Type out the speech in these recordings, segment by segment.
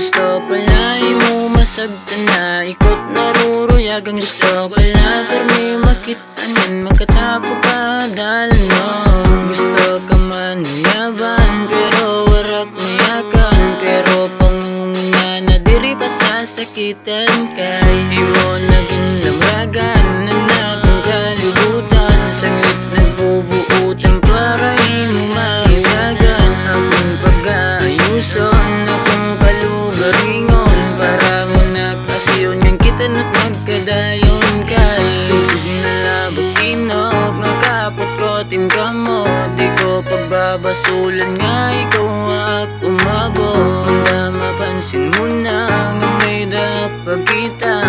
Gusto pala mo masabtan na ikot naruruyagang gusto ko lang karmi makita niyan magkatapo pa dalan mo. Gusto ka man yaban pero warak mayakan, pero panguna na diri pa sasakitan kay di mo naging lamragan na nakong kalibutan. Sangit nagbubuutan para mo maiwagan akong pag-aayuson, akong kalugaringon para mo nakasyon yung kita na't magkadayon kay tubig na labag inog nakapot ko timka mo. Di ko pagbabasulan nga ikaw at umago, hanggang mapansin mo na nga may dapat kita.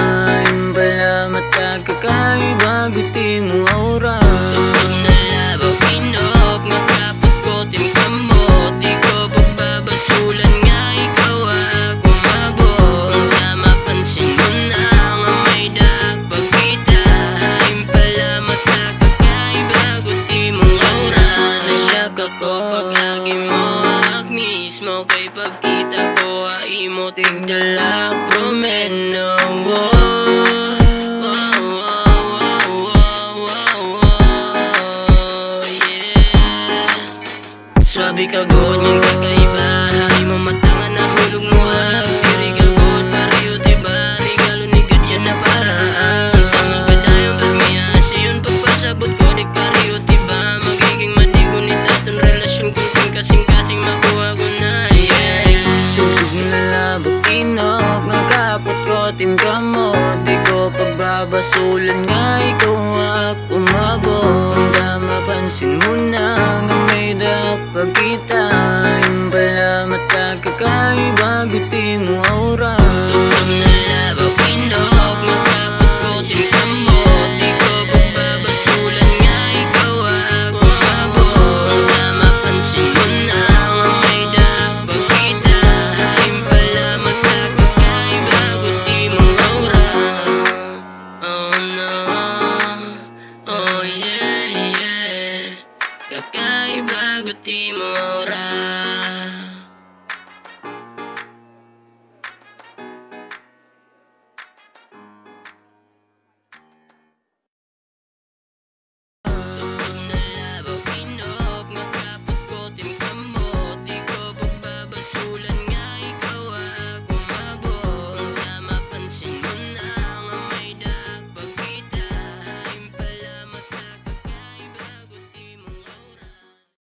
Yung pala matagkakaiba guti mo aura. Tubig na labag inog nakapot ko timka mo. Di ko pagbabasulan nga ikaw at umago, hanggang mapansin mo na nga may dapat kita. Yung pala matagkakaiba guti mo aura. Nasyak ako pag lagi mo mismo kay pagkita ko ay mo tigdalak promeno. Swabe ka god ng kakaiba, ay mo matangan na hulog mo ha. Diri ka god pariyo diba, regalo ni God yan na paraan. Tanga gadayong permiyas, yun pagpasabot ko di pariyo diba. Magiging madigo ni tatong relasyon kung kasing-kasing makuha ko na. Tubig na labag inog nakapot ko timka mo. Di ko pagbabasulan nga ikaw at umago, hanggang mapansin mo na nga may dapat kita. Yung pala matagkakaiba guti mo aura.